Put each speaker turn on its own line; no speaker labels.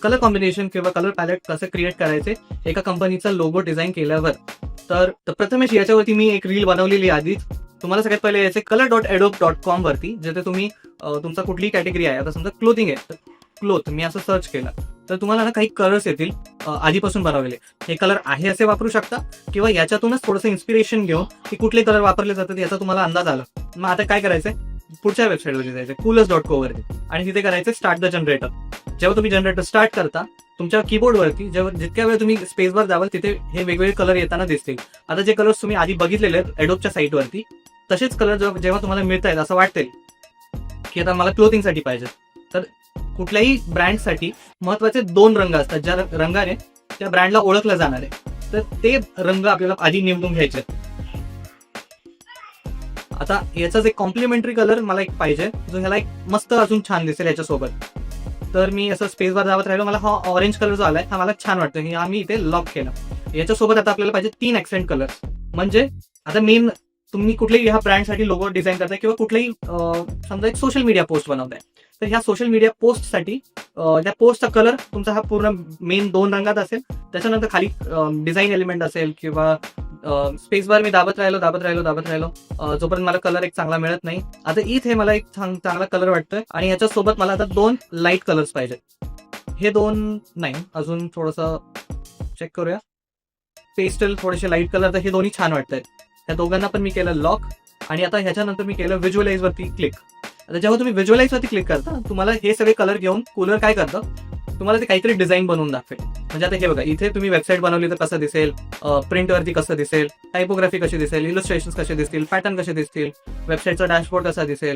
Colour combination किंवा colour palette कसं create करायचे एका कंपनीचा लोगो डिझाईन केल्यावर, तर प्रथमेश याच्यावरती मी एक रील बनवलेली आधीच. तुम्हाला सगळ्यात पहिले याचे color.adobe.com वरती, जिथे तुम्ही तुमचा कुठलीही कॅटेगरी आहे, आता समजा क्लोथिंग आहे तर क्लोथ मी असं सर्च केलं तर तुम्हाला ना काही कलर्स येतील आधीपासून बनवलेले. हे कलर आहे असे वापरू शकता किंवा याच्यातूनच थोडंसं इन्स्पिरेशन घेऊन की कुठले कलर वापरले जातात याचा तुम्हाला अंदाज आला. मग आता काय करायचंय, पुढच्या वेबसाईटवरती जायचं coolers.co वरती आणि तिथे करायचं स्टार्ट द जनरेटर. जेव्हा तुम्ही जनरेटर स्टार्ट करता तुमच्या कीबोर्डवरती जितक्या वेळ तुम्ही स्पेसवर जावाल तिथे हे वेगवेगळे कलर येताना दिसतील. आता जे कलर्स तुम्ही आधी बघितलेले आहेत एडोबच्या साईटवरती तसेच कलर जेव्हा तुम्हाला मिळत आहेत असं वाटतील की आता मला क्लोथिंगसाठी पाहिजे, तर कुठल्याही ब्रँडसाठी महत्वाचे 2 रंग असतात ज्या रंगाने त्या ब्रँडला ओळखलं जाणार आहे. तर ते रंग आपल्याला आधी निवडून घ्यायचे. आता याचाच एक कॉम्प्लिमेंटरी कलर मला एक पाहिजे जो ह्याला एक मस्त अजून छान दिसेल याच्यासोबत. तर मी असं स्पेसवर जावत राहिलो, मला हा ऑरेंज कलर जो आलाय हा मला छान वाटतो, हे आम्ही इथे लॉक केला. याच्यासोबत आता आपल्याला पाहिजे 3 ऍक्सेंट कलर. म्हणजे आता मेन तुम्ही कुठल्याही ह्या ब्रँडसाठी लोगो डिझाईन करताय किंवा कुठल्याही समजा एक सोशल मीडिया पोस्ट बनवताय, तर ह्या सोशल मीडिया पोस्टसाठी त्या पोस्टचा कलर तुमचा हा पूर्ण मेन 2 रंगात असेल. त्याच्यानंतर खाली डिझाईन एलिमेंट असेल किंवा स्पेसबार मी दाबत राहिलो जोपर्यंत मला कलर एक चांगला मिळत नाही. आता इथे मला एक चांगला कलर वाटतोय आणि याच्यासोबत मला आता 2 लाईट कलर्स पाहिजे. हे 2 नाही, अजून थोडंसं चेक करूया. पेस्टल थोडेसे लाईट कलर, तर हे दोन्ही छान वाटत आहेत. ह्या दोघांना पण मी केलं लॉक आणि आता ह्याच्यानंतर मी केलं व्हिज्युअलाइज वरती क्लिक. आता जेव्हा तुम्ही व्हिज्युअलाइज वरती क्लिक करता तुम्हाला हे सगळे कलर घेऊन कूलर काय करतं, तुम्हाला ते काहीतरी डिझाईन बनवून दाखवेल. म्हणजे आता हे बघा, इथे तुम्ही वेबसाईट बनवली तर कसं दिसेल, प्रिंटवरती कसं दिसेल, टायपोग्राफी कशी दिसेल, इलस्ट्रेशन्स कसे दिसतील, पॅटर्न कसे दिसतील, वेबसाईटचा डॅशबोर्ड कसा दिसेल,